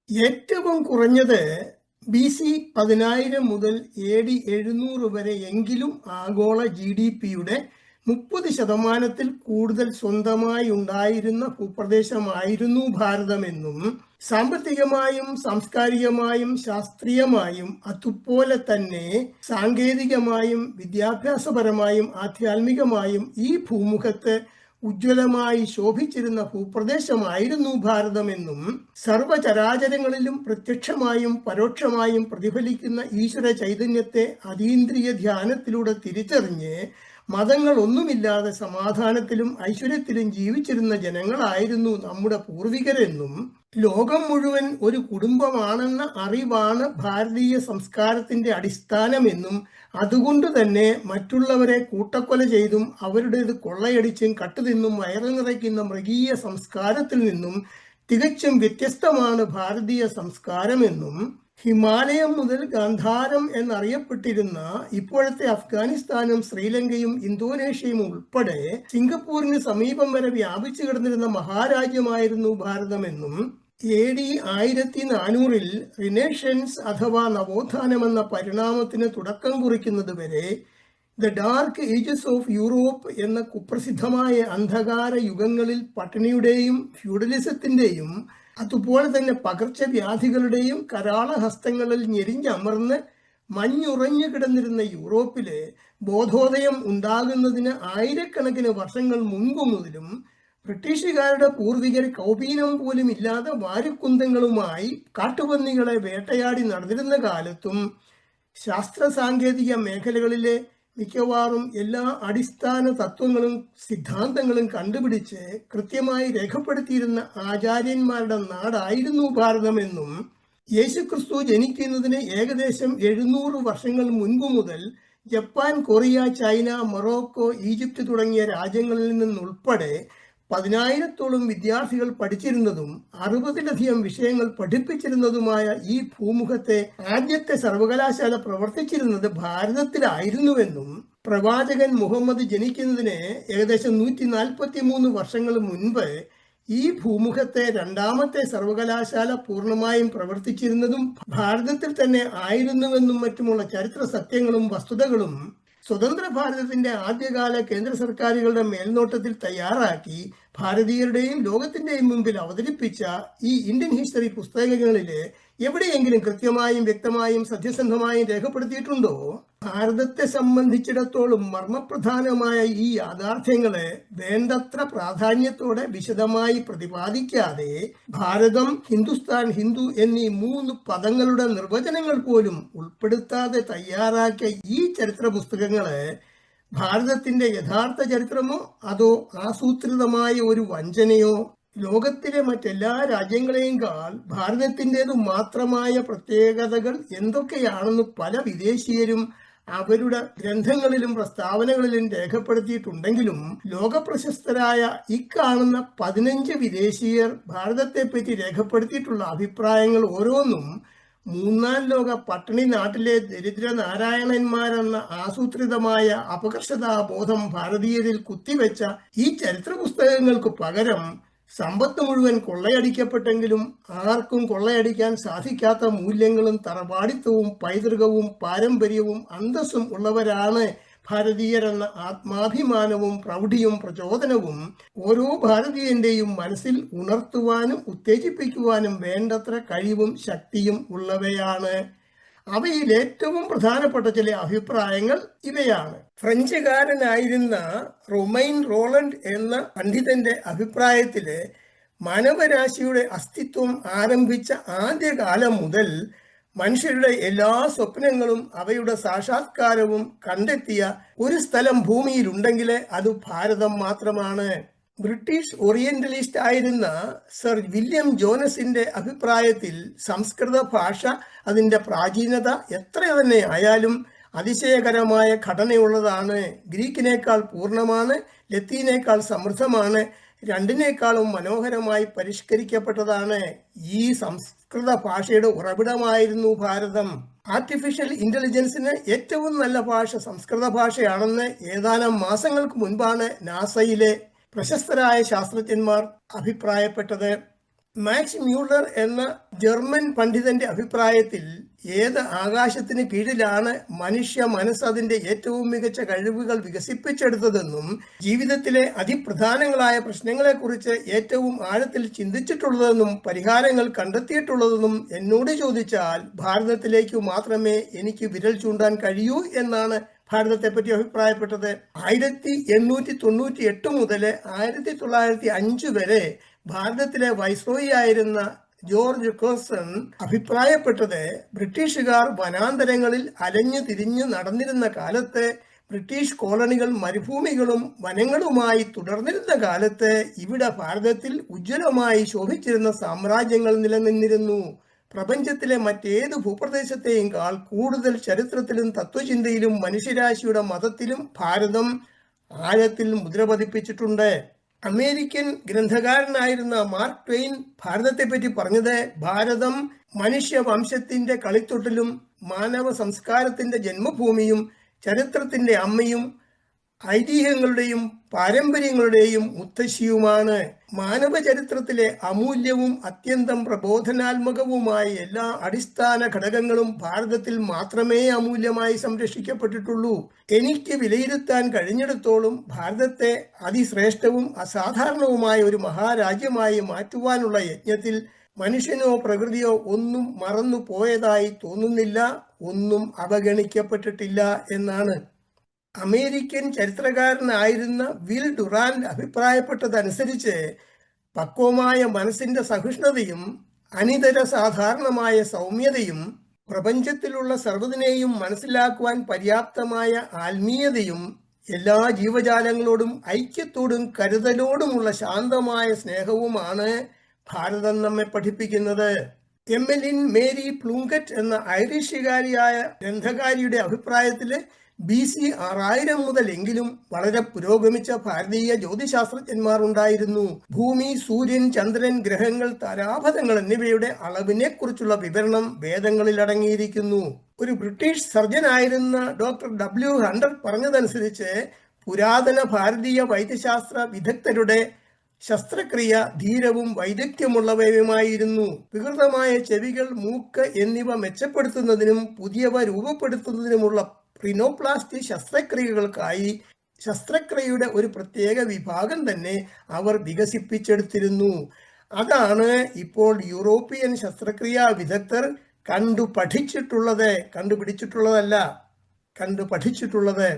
ഏറ്റവും കുറഞ്ഞത് BC 10,000 മുതൽ AD 700 വരെ എങ്കിലും ആഗോള GDPയുടെ 30% കൂടുതൽ സ്വന്തമായി ഉണ്ടായിരുന്ന ഭൂപ്രദേശമായിരുന്നു ഭാരതമെന്നും സാമ്പത്തികമായും സാംസ്കാരികമായും ശാസ്ത്രീയമായും അതുപോലെ തന്നെ സാങ്കേതികമായും വിദ്യാഭ്യാസപരമായും ആധ്യാത്മികമായും ഈ ഭൂമുഖത്ത് ഉജ്ജ്വലമായി ശോഭിച്ചിരുന്ന ഭൂപ്രദേശമായിരുന്നു ഭാരതമെന്നും സർവചരാചരങ്ങളിലും പ്രത്യക്ഷമായും പരോക്ഷമായും പ്രതിഫലിക്കുന്ന ഈശ്വര ചൈതന്യത്തെ അതീന്ദ്രിയ ധ്യാനത്തിലൂടെ തിരിച്ചറിഞ്ഞ് മതങ്ങളൊന്നുമില്ലാതെ സമാധാനത്തിലും ഐശ്വര്യത്തിലും ജീവിച്ചിരുന്ന ജനങ്ങളായിരുന്നു നമ്മുടെ പൂർവികരെന്നും ലോകം മുഴുവൻ ഒരു കുടുംബമാണെന്ന അറിവാണ് ഭാരതീയ സംസ്കാരത്തിന്റെ അടിസ്ഥാനമെന്നും അതുകൊണ്ട് തന്നെ മറ്റുള്ളവരെ കൂട്ടക്കൊല ചെയ്തും അവരുടേത് കൊള്ളയടിച്ചും കട്ടുതിന്നും വയറു നിറയ്ക്കുന്ന മൃഗീയ സംസ്കാരത്തിൽ നിന്നും തികച്ചും വ്യത്യസ്തമാണ് ഭാരതീയ സംസ്കാരമെന്നും ഹിമാലയം മുതൽ ഗാന്ധാരം എന്നറിയപ്പെട്ടിരുന്ന ഇപ്പോഴത്തെ അഫ്ഗാനിസ്ഥാനും ശ്രീലങ്കയും ഇന്തോനേഷ്യയും ഉൾപ്പെടെ സിംഗപ്പൂരിന് സമീപം വരെ വ്യാപിച്ചു കിടന്നിരുന്ന മഹാരാജ്യമായിരുന്നു ഭാരതമെന്നും AD 1400 റിനേഷൻസ് അഥവാ നവോത്ഥാനം എന്ന പരിണാമത്തിന് തുടക്കം കുറിക്കുന്നത് വരെ the dark ages of Europe എന്ന കുപ്രസിദ്ധമായ അന്ധകാര യുഗങ്ങളിൽ പട്ടിണിയുടെയും ഫ്യൂഡലിസത്തിന്റെയും അതുപോലെ തന്നെ പകർച്ചവ്യാധികളുടെയും കരാളഹസ്തങ്ങളിൽ ഞെരിഞ്ഞമർന്ന് മഞ്ഞുറഞ്ഞു കിടന്നിരുന്ന യൂറോപ്പിലെ ബോധോദയം ഉണ്ടാകുന്നതിന് ആയിരക്കണക്കിന് വർഷങ്ങൾ മുൻപ് മുതലും ബ്രിട്ടീഷുകാരുടെ പൂർവികർ കൗപീനം പോലും ഇല്ലാതെ വാരുക്കുന്തങ്ങളുമായി കാട്ടുപന്നികളെ വേട്ടയാടി നടന്നിരുന്ന കാലത്തും ശാസ്ത്ര സാങ്കേതിക മേഖലകളിലെ മിക്കവാറും എല്ലാ അടിസ്ഥാന തത്വങ്ങളും സിദ്ധാന്തങ്ങളും കണ്ടുപിടിച്ച് കൃത്യമായി രേഖപ്പെടുത്തിയിരുന്ന ആചാര്യന്മാരുടെ നാടായിരുന്നു ഭാരതമെന്നും യേശുക്രിസ്തു ജനിക്കുന്നതിന് ഏകദേശം 700 വർഷങ്ങൾ മുൻപ് മുതൽ Japan, Korea, China, Morocco, Egypt തുടങ്ങിയ രാജ്യങ്ങളിൽ നിന്നുൾപ്പെടെ 10,000-ഓളം വിദ്യാർത്ഥികൾ പഠിച്ചിരുന്നതും 60-ലധികം വിഷയങ്ങൾ പഠിപ്പിച്ചിരുന്നതുമായ ഈ ഭൂമുഖത്തെ ആദ്യത്തെ സർവകലാശാല പ്രവർത്തിച്ചിരുന്നത് ഭാരതത്തിലായിരുന്നുവെന്നും പ്രവാചകൻ മുഹമ്മദ് ജനിക്കുന്നതിന് ഏകദേശം 143 വർഷങ്ങൾ മുൻപ് ഈ ഭൂമുഖത്തെ രണ്ടാമത്തെ സർവകലാശാല പൂർണ്ണമായും പ്രവർത്തിച്ചിരുന്നതും ഭാരതത്തിൽ തന്നെ ആയിരുന്നുവെന്നും മറ്റുമുള്ള ചരിത്ര സത്യങ്ങളും വസ്തുതകളും സ്വതന്ത്ര ഭാരതത്തിന്റെ ആദ്യകാല കേന്ദ്ര സർക്കാരുകളുടെ മേൽനോട്ടത്തിൽ തയ്യാറാക്കി ഭാരതീയരുടെയും ലോകത്തിന്റെയും മുമ്പിൽ അവതരിപ്പിച്ച ഈ ഇന്ത്യൻ ഹിസ്റ്ററി പുസ്തകങ്ങളില് എവിടെയെങ്കിലും കൃത്യമായും വ്യക്തമായും സത്യസന്ധമായും രേഖപ്പെടുത്തിയിട്ടുണ്ടോ? ഭാരതത്തെ സംബന്ധിച്ചിടത്തോളം മർമ്മപ്രധാനമായ ഈ യാഥാർത്ഥ്യങ്ങളെ വേണ്ടത്ര പ്രാധാന്യത്തോടെ വിശദമായി പ്രതിപാദിക്കാതെ ഭാരതം, ഹിന്ദുസ്ഥാൻ, ഹിന്ദു എന്നീ 3 പദങ്ങളുടെ നിർവചനങ്ങൾ പോലും ഉൾപ്പെടുത്താതെ തയ്യാറാക്കിയ ഈ ചരിത്ര പുസ്തകങ്ങള് ഭാരതത്തിന്റെ യഥാർത്ഥ ചരിത്രമോ അതോ ആസൂത്രിതമായ ഒരു വഞ്ചനയോ? ലോകത്തിലെ മറ്റെല്ലാ രാജ്യങ്ങളെയും കാൾ ഭാരതത്തിൻ്റെതു മാത്രമായ പ്രത്യേകതകൾ എന്തൊക്കെയാണെന്ന് പല വിദേശീയരും അവരുടെ ഗ്രന്ഥങ്ങളിലും പ്രസ്താവനകളിലും രേഖപ്പെടുത്തിയിട്ടുണ്ടെങ്കിലും ലോകപ്രശസ്തരായ ഇക്കാണുന്ന 15 വിദേശീയർ ഭാരതത്തെപ്പറ്റി രേഖപ്പെടുത്തിയിട്ടുള്ള അഭിപ്രായങ്ങൾ ഓരോന്നും 3-ാം ലോക പട്ടിണി നാട്ടിലെ ദരിദ്ര നാരായണന്മാരെന്ന ആസൂത്രിതമായ അപകർഷതാബോധം ഭാരതീയരിൽ കുത്തിവെച്ച ഈ ചരിത്ര പുസ്തകങ്ങൾക്ക് പകരം സമ്പത്ത് മുഴുവൻ കൊള്ളയടിക്കപ്പെട്ടെങ്കിലും ആർക്കും കൊള്ളയടിക്കാൻ സാധിക്കാത്ത മൂല്യങ്ങളും തറവാടിത്തവും പൈതൃകവും പാരമ്പര്യവും അന്തസ്സും ഉള്ളവരാണ് ഭാരതീയരെന്ന ആത്മാഭിമാനവും പ്രൗഢിയും പ്രചോദനവും ഓരോ ഭാരതീയന്റെയും മനസ്സിൽ ഉണർത്തുവാനും ഉത്തേജിപ്പിക്കുവാനും വേണ്ടത്ര കഴിവും ശക്തിയും ഉള്ളവയാണ്. അവയിൽ ഏറ്റവും പ്രധാനപ്പെട്ട ചില അഭിപ്രായങ്ങൾ ഇവയാണ്. ഫ്രഞ്ചുകാരനായിരുന്ന റൊമൈൻ റോളണ്ട് എന്ന പണ്ഡിതന്റെ അഭിപ്രായത്തില് മാനവരാശിയുടെ അസ്തിത്വം ആരംഭിച്ച ആദ്യകാലം മുതൽ മനുഷ്യരുടെ എല്ലാ സ്വപ്നങ്ങളും അവയുടെ സാക്ഷാത്കാരവും കണ്ടെത്തിയ ഒരു സ്ഥലം ഭൂമിയിലുണ്ടെങ്കിൽ അത് ഭാരതം മാത്രമാണ്. ബ്രിട്ടീഷ് ഓറിയന്റലിസ്റ്റ് ആയിരുന്ന സർ വില്യം ജോനസിന്റെ അഭിപ്രായത്തിൽ സംസ്കൃത ഭാഷ അതിന്റെ പ്രാചീനത എത്ര തന്നെ ആയാലും അതിശയകരമായ ഘടനയുള്ളതാണ്. ഗ്രീക്കിനേക്കാൾ പൂർണ്ണമാണ്, ലത്തീനേക്കാൾ സമൃദ്ധമാണ്, രണ്ടിനേക്കാളും മനോഹരമായി പരിഷ്കരിക്കപ്പെട്ടതാണ്. ഈ സംസ്കൃത ഭാഷയുടെ ഉറവിടമായിരുന്നു ഭാരതം. ആർട്ടിഫിഷ്യൽ ഇന്റലിജൻസിന് ഏറ്റവും നല്ല ഭാഷ സംസ്കൃത ഭാഷയാണെന്ന് ഏതാനും മാസങ്ങൾക്ക് മുൻപാണ് നാസയിലെ പ്രശസ്തരായ ശാസ്ത്രജ്ഞന്മാർ അഭിപ്രായപ്പെട്ടത്. മാക്സ് മ്യൂളർ എന്ന ജർമ്മൻ പണ്ഡിതന്റെ അഭിപ്രായത്തിൽ ഏത് ആകാശത്തിന് കീഴിലാണ് മനുഷ്യ മനസ്സ് അതിന്റെ ഏറ്റവും മികച്ച കഴിവുകൾ വികസിപ്പിച്ചെടുത്തതെന്നും ജീവിതത്തിലെ അതിപ്രധാനങ്ങളായ പ്രശ്നങ്ങളെക്കുറിച്ച് ഏറ്റവും ആഴത്തിൽ ചിന്തിച്ചിട്ടുള്ളതെന്നും പരിഹാരങ്ങൾ കണ്ടെത്തിയിട്ടുള്ളതെന്നും എന്നോട് ചോദിച്ചാൽ ഭാരതത്തിലേക്ക് മാത്രമേ എനിക്ക് വിരൽ ചൂണ്ടാൻ കഴിയൂ എന്നാണ് ഭാരതത്തെ പറ്റി അഭിപ്രായപ്പെട്ടത്. 1898 മുതൽ 1905 വരെ ഭാരതത്തിലെ വൈസ്രോയി ആയിരുന്ന ജോർജ് കേഴ്സൺ അഭിപ്രായപ്പെട്ടത് ബ്രിട്ടീഷുകാർ വനാന്തരങ്ങളിൽ അലഞ്ഞു തിരിഞ്ഞു നടന്നിരുന്ന കാലത്ത്, ബ്രിട്ടീഷ് കോളനികൾ മരുഭൂമികളും വനങ്ങളുമായി തുടർന്നിരുന്ന കാലത്ത് ഇവിടെ ഭാരതത്തിൽ ഉജ്ജ്വലമായി ശോഭിച്ചിരുന്ന സാമ്രാജ്യങ്ങൾ നിലനിന്നിരുന്നു. പ്രപഞ്ചത്തിലെ മറ്റേത് ഭൂപ്രദേശത്തെയും കൂടുതൽ ചരിത്രത്തിലും തത്വചിന്തയിലും മനുഷ്യരാശിയുടെ മതത്തിലും ഭാരതം ആഴത്തിൽ മുദ്ര പതിപ്പിച്ചിട്ടുണ്ട്. അമേരിക്കൻ ഗ്രന്ഥകാരനായിരുന്ന മാർക്ക് ട്വെയിൻ ഭാരതത്തെപ്പറ്റി പറഞ്ഞത്, ഭാരതം മനുഷ്യവംശത്തിന്റെ കളിത്തൊട്ടിലും മാനവ സംസ്കാരത്തിന്റെ ജന്മഭൂമിയും ചരിത്രത്തിന്റെ അമ്മയും ഐതിഹ്യങ്ങളുടെയും പാരമ്പര്യങ്ങളുടെയും മുത്തശ്ശിയുമാണ്. മാനവ ചരിത്രത്തിലെ അമൂല്യവും അത്യന്തം പ്രബോധനാത്മകവുമായ എല്ലാ അടിസ്ഥാന ഘടകങ്ങളും ഭാരതത്തിൽ മാത്രമേ അമൂല്യമായി സംരക്ഷിക്കപ്പെട്ടിട്ടുള്ളൂ. എനിക്ക് വിലയിരുത്താൻ കഴിഞ്ഞിടത്തോളം ഭാരതത്തെ അതിശ്രേഷ്ഠവും അസാധാരണവുമായ ഒരു മഹാരാജ്യമായി മാറ്റുവാനുള്ള യജ്ഞത്തിൽ മനുഷ്യനോ പ്രകൃതിയോ ഒന്നും മറന്നു പോയതായി തോന്നുന്നില്ല, ഒന്നും അവഗണിക്കപ്പെട്ടിട്ടില്ല എന്നാണ്. അമേരിക്കൻ ചരിത്രകാരനായിരുന്ന വിൽ ഡുറാന്റ് അഭിപ്രായപ്പെട്ടതനുസരിച്ച് പക്വമായ മനസ്സിന്റെ സഹിഷ്ണുതയും അനിതര സാധാരണമായ സൗമ്യതയും പ്രപഞ്ചത്തിലുള്ള സർവ്വതിനെയും മനസ്സിലാക്കുവാൻ പര്യാപ്തമായ ആത്മീയതയും എല്ലാ ജീവജാലങ്ങളോടും ഐക്യത്തോടും കരുതലോടുമുള്ള ശാന്തമായ സ്നേഹവുമാണ് ഭാരതം നമ്മെ പഠിപ്പിക്കുന്നത്. എമ്മലിൻ മേരി പ്ലൂങ്കറ്റ് എന്ന ഐറിഷുകാരിയായ ഗ്രന്ഥകാരിയുടെ അഭിപ്രായത്തില് BC 6000 മുതലെങ്കിലും വളരെ പുരോഗമിച്ച ഭാരതീയ ജ്യോതിശാസ്ത്രജ്ഞന്മാർ ഉണ്ടായിരുന്നു. ഭൂമി, സൂര്യൻ, ചന്ദ്രൻ, ഗ്രഹങ്ങൾ, താരാപഥങ്ങൾ എന്നിവയുടെ അളവിനെ കുറിച്ചുള്ള വിവരണം വേദങ്ങളിൽ അടങ്ങിയിരിക്കുന്നു. ഒരു ബ്രിട്ടീഷ് സർജനായിരുന്ന ഡോക്ടർ W. ഹണ്ടർ പറഞ്ഞതനുസരിച്ച് പുരാതന ഭാരതീയ വൈദ്യശാസ്ത്ര വിദഗ്ധരുടെ ശസ്ത്രക്രിയ ധീരവും വൈദഗ്ധ്യമുള്ളവയുമായിരുന്നു. വികൃതമായ ചെവികൾ, മൂക്ക് എന്നിവ മെച്ചപ്പെടുത്തുന്നതിനും പുതിയവ രൂപപ്പെടുത്തുന്നതിനുമുള്ള റിനോപ്ലാസ്റ്റി ശസ്ത്രക്രിയകൾക്കായി ശസ്ത്രക്രിയയുടെ ഒരു പ്രത്യേക വിഭാഗം തന്നെ അവർ വികസിപ്പിച്ചെടുത്തിരുന്നു. അതാണ് ഇപ്പോൾ യൂറോപ്യൻ ശസ്ത്രക്രിയാ വിദഗ്ധർ കണ്ടുപിടിച്ചിട്ടുള്ളത്.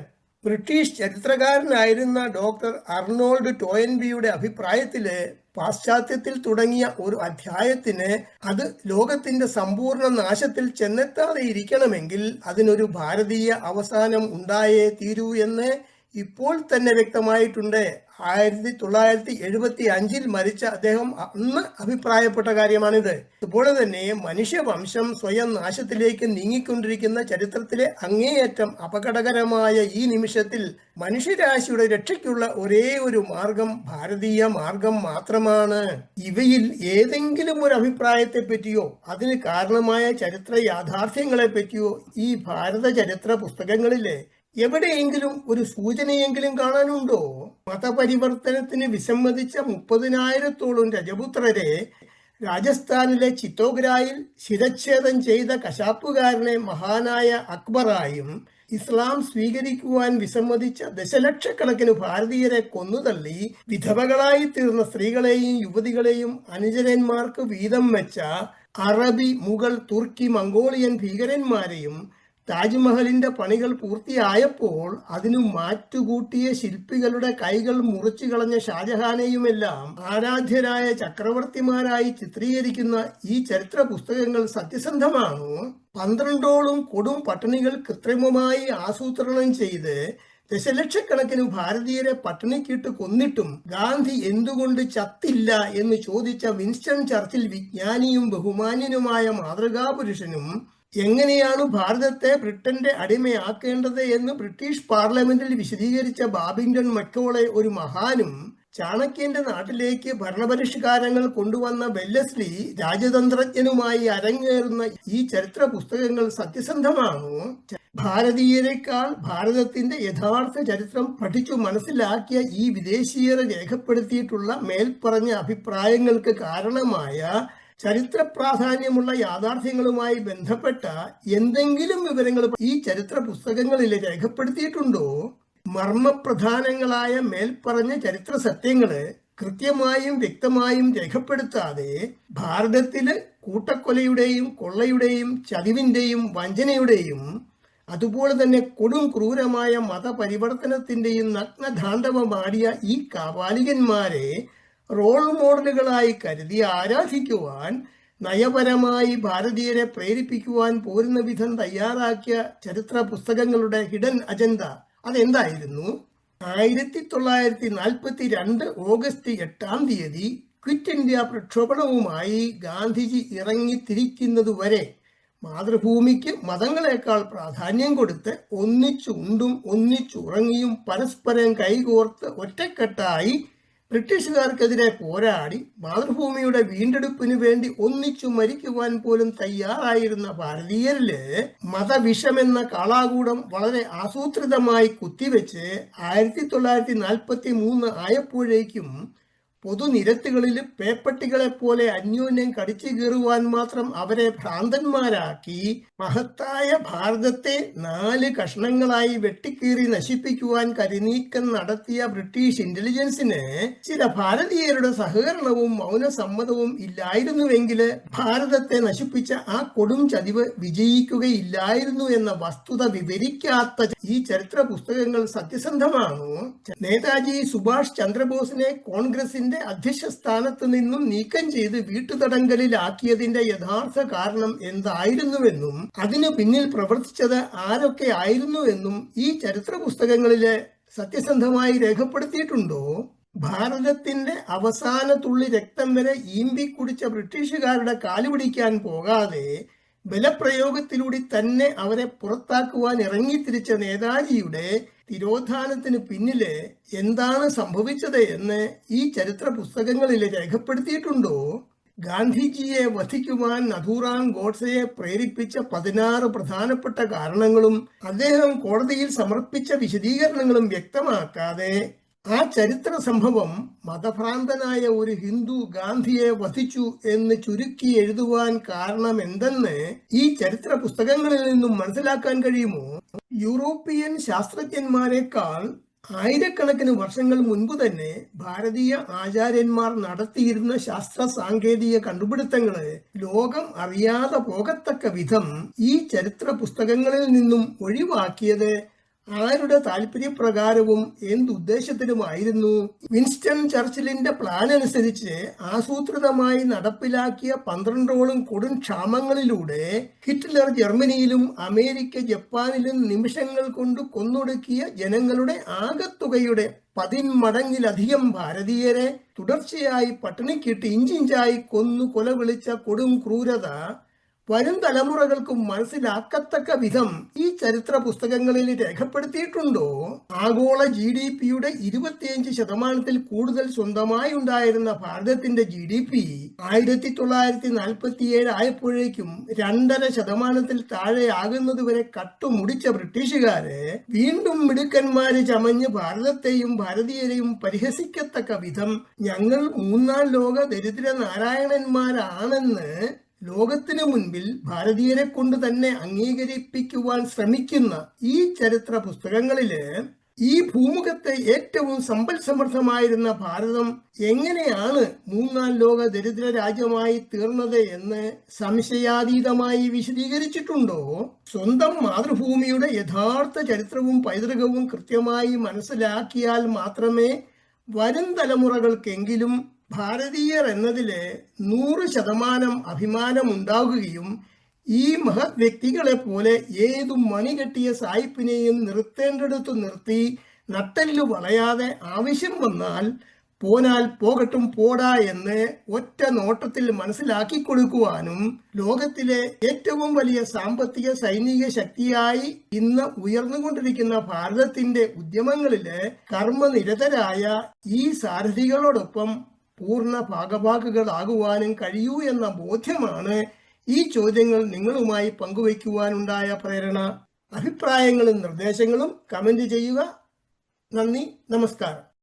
ബ്രിട്ടീഷ് ചരിത്രകാരനായിരുന്ന ഡോക്ടർ അർണോൾഡ് ടോയൻബിയുടെ അഭിപ്രായത്തില് പാശ്ചാത്യത്തിൽ തുടങ്ങിയ ഒരു അധ്യായത്തിന് അത് ലോകത്തിന്റെ സമ്പൂർണ്ണ നാശത്തിൽ ചെന്നെത്താതെ ഇരിക്കണമെങ്കിൽ അതിനൊരു ഭാരതീയ അവസാനം ഉണ്ടായേ തീരൂ എന്ന് ഇപ്പോൾ തന്നെ വ്യക്തമായിട്ടുണ്ട്. 1975 മരിച്ച അദ്ദേഹം അന്ന് അഭിപ്രായപ്പെട്ട കാര്യമാണിത്. അതുപോലെ തന്നെ മനുഷ്യവംശം സ്വയം നാശത്തിലേക്ക് നീങ്ങിക്കൊണ്ടിരിക്കുന്ന ചരിത്രത്തിലെ അങ്ങേയറ്റം അപകടകരമായ ഈ നിമിഷത്തിൽ മനുഷ്യരാശിയുടെ രക്ഷയ്ക്കുള്ള ഒരേ ഒരു മാർഗം ഭാരതീയ മാർഗം മാത്രമാണ്. ഇവയിൽ ഏതെങ്കിലും ഒരു അഭിപ്രായത്തെ പറ്റിയോ അതിന് കാരണമായ ചരിത്ര യാഥാർത്ഥ്യങ്ങളെ പറ്റിയോ ഈ ഭാരത ചരിത്ര പുസ്തകങ്ങളിലെ എവിടെയെങ്കിലും ഒരു സൂചനയെങ്കിലും കാണാനുണ്ടോ? മതപരിവർത്തനത്തിന് വിസമ്മതിച്ച 30,000-ഓളം രജപുത്രരെ രാജസ്ഥാനിലെ ചിത്തോഗ്രായിൽ ശിരച്ഛേദം ചെയ്ത കശാപ്പുകാരനെ മഹാനായ അക്ബറായും ഇസ്ലാം സ്വീകരിക്കുവാൻ വിസമ്മതിച്ച ദശലക്ഷക്കണക്കിന് ഭാരതീയരെ കൊന്നുതള്ളി വിധവകളായി തീർന്ന സ്ത്രീകളെയും യുവതികളെയും അനുചരന്മാർക്ക് വീതം വെച്ച അറബി, മുഗൾ, തുർക്കി, മംഗോളിയൻ ഭീകരന്മാരെയും താജ്മഹലിന്റെ പണികൾ പൂർത്തിയായപ്പോൾ അതിനു മാറ്റുകൂട്ടിയ ശില്പികളുടെ കൈകൾ മുറിച്ചു കളഞ്ഞ ഷാജഹാനെയുമെല്ലാം ആരാധ്യരായ ചക്രവർത്തിമാരായി ചിത്രീകരിക്കുന്ന ഈ ചരിത്ര പുസ്തകങ്ങൾ സത്യസന്ധമാണോ? 12ഓളം കൊടും പട്ടിണികൾ കൃത്രിമമായി ആസൂത്രണം ചെയ്ത് ദശലക്ഷക്കണക്കിന് ഭാരതീയരെ പട്ടിണിക്കിട്ട് കൊന്നിട്ടും ഗാന്ധി എന്തുകൊണ്ട് ചത്തില്ല എന്ന് ചോദിച്ച വിൻസ്റ്റൺ ചർച്ചിൽ വിജ്ഞാനിയും ബഹുമാന്യനുമായ മാതൃകാപുരുഷനും എങ്ങനെയാണ് ഭാരതത്തെ ബ്രിട്ടന്റെ അടിമയാക്കേണ്ടത് എന്ന് ബ്രിട്ടീഷ് പാർലമെന്റിൽ വിശദീകരിച്ച ബാബിംഗ്ടൺ മക്കോളെ ഒരു മഹാനും ചാണക്യന്റെ നാട്ടിലേക്ക് ഭരണപരിഷ്കാരങ്ങൾ കൊണ്ടുവന്ന വെല്ലസ്ലി രാജതന്ത്രജ്ഞനുമായി അരങ്ങേറുന്ന ഈ ചരിത്ര പുസ്തകങ്ങൾ സത്യസന്ധമാണോ? ഭാരതീയരെക്കാൾ ഭാരതത്തിന്റെ യഥാർത്ഥ ചരിത്രം പഠിച്ചു മനസ്സിലാക്കിയ ഈ വിദേശീയരെ രേഖപ്പെടുത്തിയിട്ടുള്ള മേൽപ്പറഞ്ഞ അഭിപ്രായങ്ങൾക്ക് കാരണമായ ചരിത്ര പ്രാധാന്യമുള്ള യാഥാർത്ഥ്യങ്ങളുമായി ബന്ധപ്പെട്ട എന്തെങ്കിലും വിവരങ്ങൾ ഈ ചരിത്ര പുസ്തകങ്ങളിൽ രേഖപ്പെടുത്തിയിട്ടുണ്ടോ? മർമ്മപ്രധാനങ്ങളായ മേൽപ്പറഞ്ഞ ചരിത്ര സത്യങ്ങള് കൃത്യമായും വ്യക്തമായും രേഖപ്പെടുത്താതെ ഭാരതത്തില് കൂട്ടക്കൊലയുടെയും കൊള്ളയുടെയും ചതിവിന്റെയും വഞ്ചനയുടെയും അതുപോലെ തന്നെ കൊടും ക്രൂരമായ മതപരിവർത്തനത്തിന്റെയും നഗ്നതാണ്ഡവമാടിയ ഈ കാപാലികന്മാരെ റോൾ മോഡലുകളായി കരുതി ആരാധിക്കുവാൻ, നയപരമായി ഭാരതീയരെ പ്രേരിപ്പിക്കുവാൻ പോരുന്ന വിധം തയ്യാറാക്കിയ ചരിത്ര പുസ്തകങ്ങളുടെ ഹിഡൻ അജണ്ട അതെന്തായിരുന്നു? 1942 ഓഗസ്റ്റ് 8 ക്വിറ്റ് ഇന്ത്യ പ്രക്ഷോഭണവുമായി ഗാന്ധിജി ഇറങ്ങിത്തിരിക്കുന്നതുവരെ മാതൃഭൂമിക്ക് മതങ്ങളെക്കാൾ പ്രാധാന്യം കൊടുത്ത് ഒന്നിച്ചു ഉണ്ടും ഒന്നിച്ചുറങ്ങിയും പരസ്പരം കൈകോർത്ത് ഒറ്റക്കെട്ടായി ബ്രിട്ടീഷുകാർക്കെതിരെ പോരാടി മാതൃഭൂമിയുടെ വീണ്ടെടുപ്പിന് വേണ്ടി ഒന്നിച്ചു മരിക്കുവാൻ പോലും തയ്യാറായിരുന്ന ഭാരതീയരില് മതവിഷമെന്ന കാളാകൂടം വളരെ ആസൂത്രിതമായി കുത്തിവെച്ച് 1943 ആയപ്പോഴേക്കും പൊതുനിരത്തുകളിൽ പേപ്പട്ടികളെ പോലെ അന്യോന്യം കടിച്ചു കീറുവാൻ മാത്രം അവരെ ഭ്രാന്തന്മാരാക്കി മഹത്തായ ഭാരതത്തെ 4 കഷ്ണങ്ങളായി വെട്ടിക്കീറി നശിപ്പിക്കുവാൻ കരിനീക്കം നടത്തിയ ബ്രിട്ടീഷ് ഇന്റലിജൻസിന് ചില ഭാരതീയരുടെ സഹകരണവും മൗനസമ്മതവും ഇല്ലായിരുന്നുവെങ്കിൽ ഭാരതത്തെ നശിപ്പിച്ച ആ കൊടും ചതിവ് വിജയിക്കുകയില്ലായിരുന്നു എന്ന വസ്തുത വിവരിക്കാത്ത ഈ ചരിത്ര പുസ്തകങ്ങൾ സത്യസന്ധമാണോ? നേതാജി സുഭാഷ് ചന്ദ്രബോസിനെ കോൺഗ്രസിന്റെ അധ്യക്ഷ സ്ഥാനത്ത് നിന്നും നീക്കം ചെയ്ത് വീട്ടുതടങ്കലിലാക്കിയതിന്റെ യഥാർത്ഥ കാരണം എന്തായിരുന്നുവെന്നും അതിനു പിന്നിൽ പ്രവർത്തിച്ചത് ആരൊക്കെ ആയിരുന്നുവെന്നും ഈ ചരിത്ര പുസ്തകങ്ങളില് സത്യസന്ധമായി രേഖപ്പെടുത്തിയിട്ടുണ്ടോ? ഭാരതത്തിന്റെ അവസാന തുള്ളി രക്തം വരെ ഈമ്പി കുടിച്ച ബ്രിട്ടീഷുകാരുടെ കാലുപിടിക്കാൻ പോകാതെ ബലപ്രയോഗത്തിലൂടെ തന്നെ അവരെ പുറത്താക്കുവാൻ ഇറങ്ങിത്തിരിച്ച നേതാജിയുടെ തിരോധാനത്തിന് പിന്നില് എന്താണ് സംഭവിച്ചത് എന്ന് ഈ ചരിത്ര പുസ്തകങ്ങളിൽ രേഖപ്പെടുത്തിയിട്ടുണ്ടോ? ഗാന്ധിജിയെ വധിക്കുവാൻ നഥൂറാം ഗോഡ്സെയെ പ്രേരിപ്പിച്ച 16 പ്രധാനപ്പെട്ട കാരണങ്ങളും അദ്ദേഹം കോടതിയിൽ സമർപ്പിച്ച വിശദീകരണങ്ങളും വ്യക്തമാക്കാതെ ആ ചരിത്ര സംഭവം മതഭ്രാന്തനായ ഒരു ഹിന്ദു ഗാന്ധിയെ വധിച്ചു എന്ന് ചുരുക്കി എഴുതുവാൻ കാരണം എന്തെന്ന് ഈ ചരിത്ര പുസ്തകങ്ങളിൽ നിന്നും മനസ്സിലാക്കാൻ കഴിയുമോ? യൂറോപ്യൻ ശാസ്ത്രജ്ഞന്മാരെക്കാൾ ആയിരക്കണക്കിന് വർഷങ്ങൾ മുൻപ് തന്നെ ഭാരതീയ ആചാര്യന്മാർ നടത്തിയിരുന്ന ശാസ്ത്ര സാങ്കേതിക കണ്ടുപിടുത്തങ്ങള് ലോകം അറിയാതെ പോകത്തക്ക വിധം ഈ ചരിത്ര പുസ്തകങ്ങളിൽ നിന്നും ഒഴിവാക്കിയത് ആരുടെ താല്പര്യപ്രകാരവും എന്തുദ്ദേശത്തിനുമായിരുന്നു? വിൻസ്റ്റൺ ചർച്ചിലിന്റെ പ്ലാൻ അനുസരിച്ച് ആസൂത്രിതമായി നടപ്പിലാക്കിയ 12ഓളം കൊടും ക്ഷാമങ്ങളിലൂടെ ഹിറ്റ്ലർ ജർമ്മനിയിലും അമേരിക്ക ജപ്പാനിലും നിമിഷങ്ങൾ കൊണ്ട് കൊന്നൊടുക്കിയ ജനങ്ങളുടെ ആകത്തുകയുടെ 10 മടങ്ങിലധികം ഭാരതീയരെ തുടർച്ചയായി പട്ടിണിക്കിട്ട് ഇഞ്ചിഞ്ചായി കൊന്നു കൊല വിളിച്ച കൊടും ക്രൂരത വരും തലമുറകൾക്ക് മനസ്സിലാക്കത്തക്ക വിധം ഈ ചരിത്ര പുസ്തകങ്ങളിൽ രേഖപ്പെടുത്തിയിട്ടുണ്ടോ? ആഗോള GDPയുടെ 25% കൂടുതൽ സ്വന്തമായി ഉണ്ടായിരുന്ന ഭാരതത്തിന്റെ GDP 1947 ആയപ്പോഴേക്കും 2.5% താഴെയാകുന്നതുവരെ കട്ടുമുടിച്ച ബ്രിട്ടീഷുകാര് വീണ്ടും മിടുക്കന്മാര് ചമഞ്ഞ് ഭാരതത്തെയും ഭാരതീയരെയും പരിഹസിക്കത്തക്ക വിധം ഞങ്ങൾ 3ാം ലോക ദരിദ്ര നാരായണന്മാരാണെന്ന് ലോകത്തിനു മുൻപിൽ ഭാരതീയരെ കൊണ്ട് തന്നെ അംഗീകരിപ്പിക്കുവാൻ ശ്രമിക്കുന്ന ഈ ചരിത്ര പുസ്തകങ്ങളില് ഈ ഭൂമുഖത്തെ ഏറ്റവും സമ്പൽ സമൃദ്ധമായിരുന്ന ഭാരതം എങ്ങനെയാണ് 3ാം ലോക ദരിദ്ര രാജ്യമായി തീർന്നത് എന്ന് സംശയാതീതമായി വിശദീകരിച്ചിട്ടുണ്ടോ? സ്വന്തം മാതൃഭൂമിയുടെ യഥാർത്ഥ ചരിത്രവും പൈതൃകവും കൃത്യമായി മനസ്സിലാക്കിയാൽ മാത്രമേ വരും തലമുറകൾക്കെങ്കിലും ഭാരതീയർ എന്നതില് 100% അഭിമാനമുണ്ടാകുകയും ഈ മഹത് വ്യക്തികളെ പോലെ ഏതു മണികെട്ടിയ സായിപ്പിനെയും നിർത്തേണ്ടടുത്ത് നിർത്തി നട്ടെല്ലു വളയാതെ ആവശ്യം വന്നാൽ പോനാൽ പോകട്ടും പോടാ എന്ന് ഒറ്റ നോട്ടത്തിൽ മനസ്സിലാക്കി കൊടുക്കുവാനും ലോകത്തിലെ ഏറ്റവും വലിയ സാമ്പത്തിക സൈനിക ശക്തിയായി ഇന്ന് ഉയർന്നുകൊണ്ടിരിക്കുന്ന ഭാരതത്തിന്റെ ഉദ്യമങ്ങളില് കർമ്മനിരതരായ ഈ സാരഥികളോടൊപ്പം പൂർണ്ണ ഭാഗഭാക്കുകളാകുവാനും കഴിയൂ എന്ന ബോധ്യമാണ് ഈ ചോദ്യങ്ങൾ നിങ്ങളുമായി പങ്കുവയ്ക്കുവാനുണ്ടായ പ്രേരണ. അഭിപ്രായങ്ങളും നിർദ്ദേശങ്ങളും കമന്റ് ചെയ്യുക. നന്ദി, നമസ്കാരം.